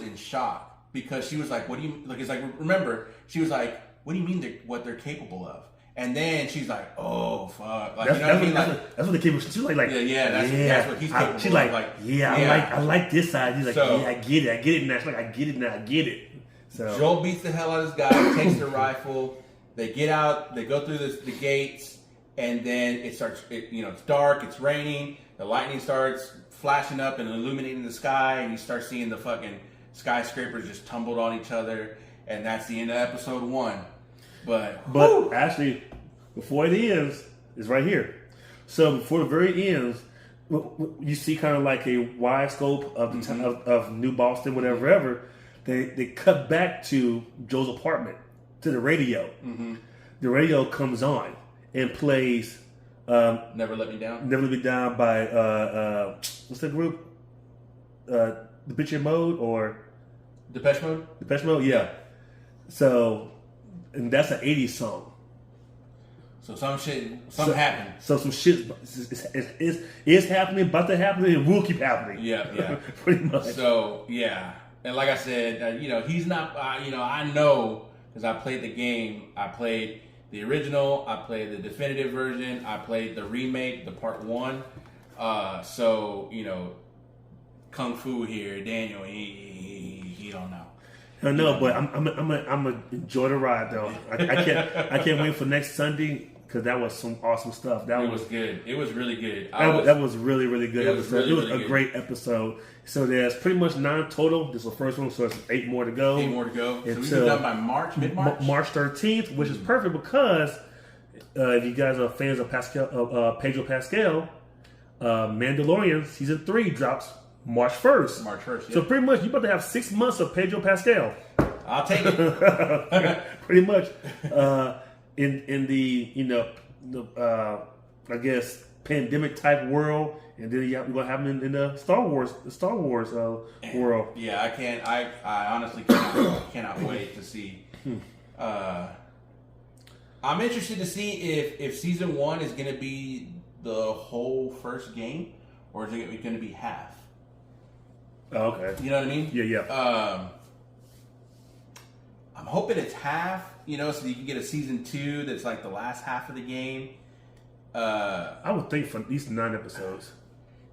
in shock, because she was like, what do you... Like, it's like, remember, she was like, what do you mean what they're capable of? And then she's like, "Oh fuck!" Like, you know what I mean? That's what the capable. She's like, that's what he's capable. She's like, I like this side. He's like, I get it now. She's like, I get it. So Joel beats the hell out of this guy, takes the rifle. They get out. They go through the gates, and then it starts. It's dark. It's raining. The lightning starts flashing up and illuminating the sky, and you start seeing the fucking skyscrapers just tumbled on each other, and that's the end of episode 1. But actually, before it ends, it's right here. So before the very ends, you see kind of like a wide scope of of New Boston, whatever. They cut back to Joe's apartment, to the radio. Mm-hmm. The radio comes on and plays "Never Let Me Down." "Never Let Me Down" by what's the group? The Bitch in Mode or Depeche Mode? Depeche Mode, yeah. So. And that's an 80s song. So something happened. So some shit is happening, about to happen, and will keep happening. Yeah. Pretty much. So, yeah. And like I said, he's not, I know, because I played the game. I played the original. I played the definitive version. I played the remake, the part 1. So, Kungfu here, Daniel, he don't know. I know, but I'm gonna enjoy the ride though. I can't wait for next Sunday because that was some awesome stuff. That was good. It was really good. That was really, really good episode. It was a great episode. So there's pretty much 9 total. This is the first one, so it's 8 more to go. 8 more to go. So we'll be done by mid-March? March 13th, which is perfect because if you guys are fans of Pedro Pascal, Mandalorian Season 3 drops March 1st. March 1st, yeah. So pretty much you're about to have 6 months of Pedro Pascal. I'll take it. Pretty much. In the I guess pandemic type world, and then you're gonna have them in the Star Wars world. Yeah, I honestly cannot wait to see. I'm interested to see if season 1 is gonna be the whole first game, or is it gonna be half? Oh, okay. You know what I mean? Yeah. I'm hoping it's half, so you can get a season 2 that's like the last half of the game. I would think for at least 9 episodes.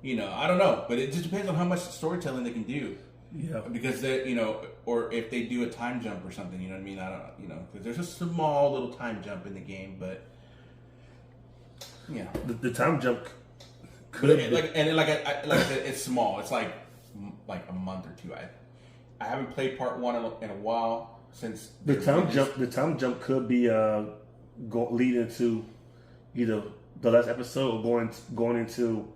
I don't know, but it just depends on how much storytelling they can do. Yeah. Because they, or if they do a time jump or something, you know what I mean? I don't, because there's a small little time jump in the game, but yeah, the time jump could be. Like I said, it's small. It's like a month or 2. I haven't played part 1 in a while. Since the time jump could be leading to either the last episode or going into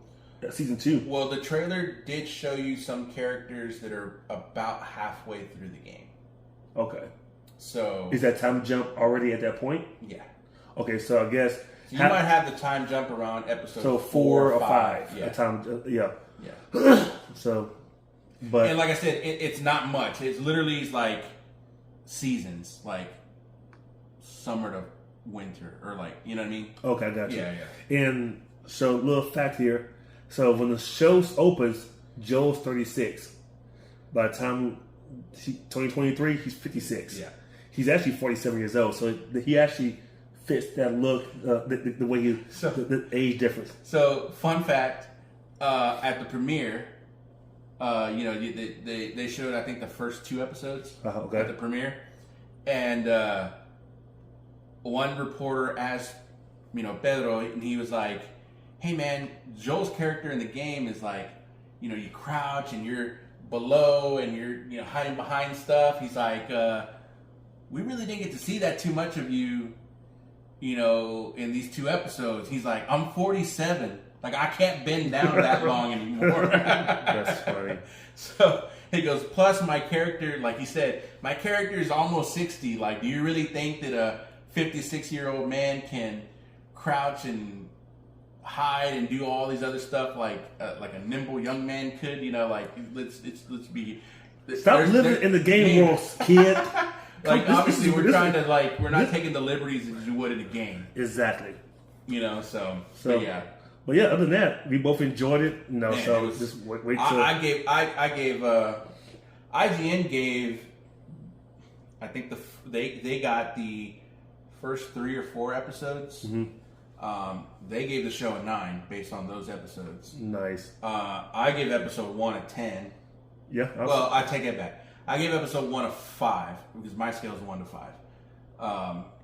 season 2. Well, the trailer did show you some characters that are about halfway through the game. Okay. So is that time jump already at that point? Yeah. Okay, so I guess you might have the time jump around episode 4 or 5. Yeah. Yeah. So, but and like I said, it's not much. It's literally like seasons, like summer to winter, or like, you know what I mean? Okay, I got you. Yeah. And so, little fact here. So when the show opens, Joel's 36. By the time 2023, he's 56. Yeah. He's actually 47 years old. So he actually fits that look, the way the age difference. So, fun fact, at the premiere, they showed, I think, the first 2 episodes at the premiere, and one reporter asked, Pedro, and he was like, "Hey man, Joel's character in the game is like, you crouch and you're below and you're hiding behind stuff." He's like, "We really didn't get to see that too much of you, in these 2 episodes." He's like, "I'm 47. Like, I can't bend down that long anymore." That's funny. So he goes, plus my character, like he said, my character is almost 60. Like, do you really think that a 56-year-old man can crouch and hide and do all these other stuff like a nimble young man could? Let's be. Stop living in the game world, kid. Like, obviously, we're not taking the liberties as you would in a game. Exactly. So yeah. But yeah, other than that, we both enjoyed it. Man, just wait till I gave IGN gave, I think they got the first 3 or 4 episodes. Mm-hmm. They gave the show a 9 based on those episodes. Nice. I gave episode 1 a 10. Yeah. Well, I take it back. I gave episode 1 a 5 because my scale is 1 to 5.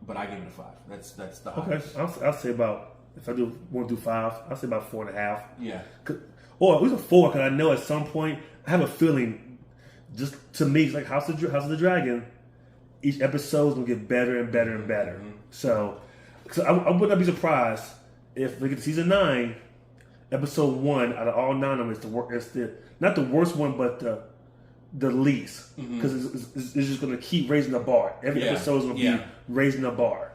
But I gave it a 5. That's the highest. Okay. I'll say about. If I do 1 through 5, I'll say about 4.5. Yeah. Or at least a 4, because I know at some point I have a feeling. Just to me, it's like House of the Dragon. Each episode is gonna get better and better and better. Mm-hmm. So I would not be surprised if we get to season 9, episode 1 out of all 9 of them is not the worst one, but the least, because it's just gonna keep raising the bar. Every episode is gonna be raising the bar.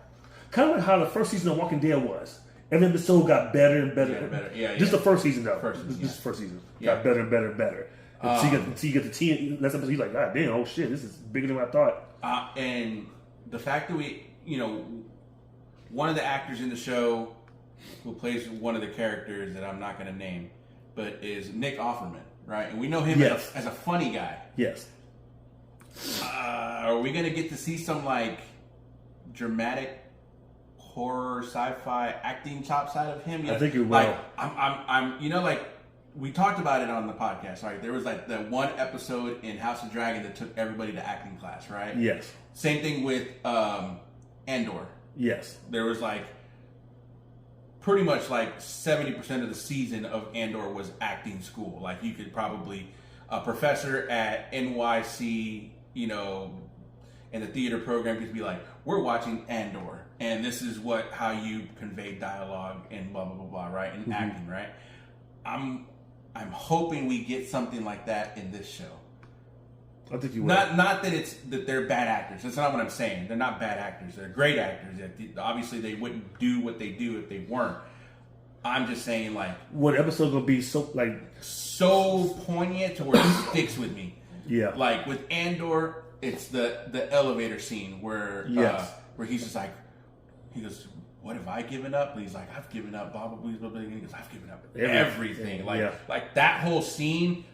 Kind of like how the first season of Walking Dead was. Every episode got better and better. Yeah. Just the first season, though. Just the first season. Got better and better and better. Until you get to 10, next episode, you're like, God damn, oh shit, this is bigger than I thought. And the fact that we, one of the actors in the show who plays one of the characters that I'm not going to name, but is Nick Offerman, right? And we know him as a funny guy. Yes. Are we going to get to see some, like, dramatic horror, sci-fi acting top side of him? I think you will. Like, I'm we talked about it on the podcast, right? There was like that one episode in House of Dragon that took everybody to acting class, right? Yes. Same thing with Andor. Yes. There was like pretty much like 70% of the season of Andor was acting school. Like you could probably a professor at NYC, in the theater program could be like, we're watching Andor, and this is how you convey dialogue and blah blah blah blah, right? And acting, right? I'm hoping we get something like that in this show. I think you will. Not that they're bad actors. That's not what I'm saying. They're not bad actors. They're great actors. Obviously, they wouldn't do what they do if they weren't. I'm just saying, like, what episode gonna be so poignant to where it sticks with me. Yeah. Like with Andor, it's the elevator scene where he's just like, he goes, what have I given up? And he's like, I've given up blah blah blah blah blah. And he goes, I've given up everything. Like that whole scene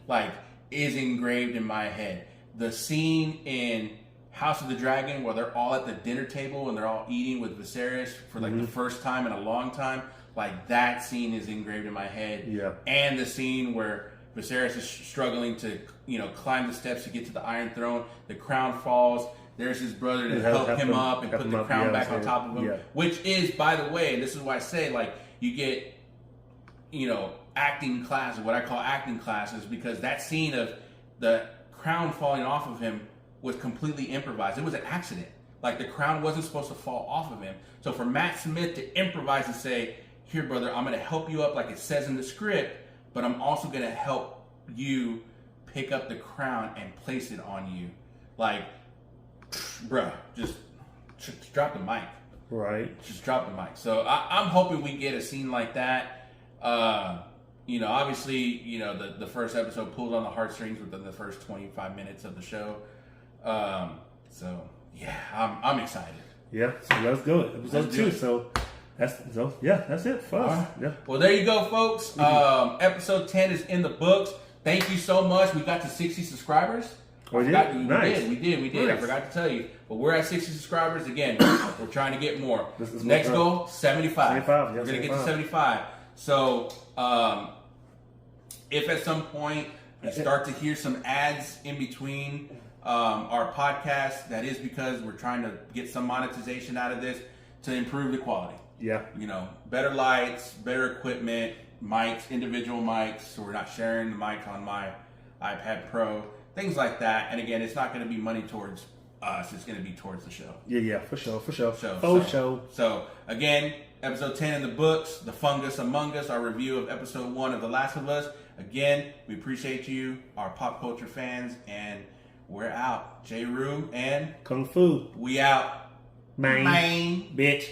is engraved in my head. The scene in House of the Dragon where they're all at the dinner table and they're all eating with Viserys for like the first time in a long time, like that scene is engraved in my head. Yeah. And the scene where Viserys is struggling to, climb the steps to get to the Iron Throne, the crown falls. There's his brother to help him up and put the crown back on top of him. Yeah. Which is, by the way, and this is why I say, like, you get, acting classes, what I call acting classes, because that scene of the crown falling off of him was completely improvised. It was an accident. Like, the crown wasn't supposed to fall off of him. So for Matt Smith to improvise and say, here, brother, I'm going to help you up like it says in the script, but I'm also going to help you pick up the crown and place it on you. Like, bruh, just drop the mic. Right. Just drop the mic. So I'm hoping we get a scene like that. Obviously, the first episode pulls on the heartstrings within the first 25 minutes of the show. So yeah, I'm excited. Yeah, so let's go. Episode 2. So that's it for us. Right. Yeah. Well, there you go, folks. Episode 10 is in the books. Thank you so much. We got to 60 subscribers. Oh, yeah? Nice. We did. Nice. I forgot to tell you. But we're at 60 subscribers. Again, we're trying to get more. Next goal, 75. We're going to get to 75. So, if at some point you start to hear some ads in between our podcast, that is because we're trying to get some monetization out of this to improve the quality. Yeah. Better lights, better equipment, mics, individual mics, so we're not sharing the mic on my iPad Pro. Things like that. And again, it's not going to be money towards us. It's going to be towards the show. Yeah, for sure. Show. So, again, episode 10 in the books, The Fungus Among Us, our review of episode 1 of The Last of Us. Again, we appreciate you, our pop culture fans, and we're out. JRu and Kungfu. We out. Main. Bitch.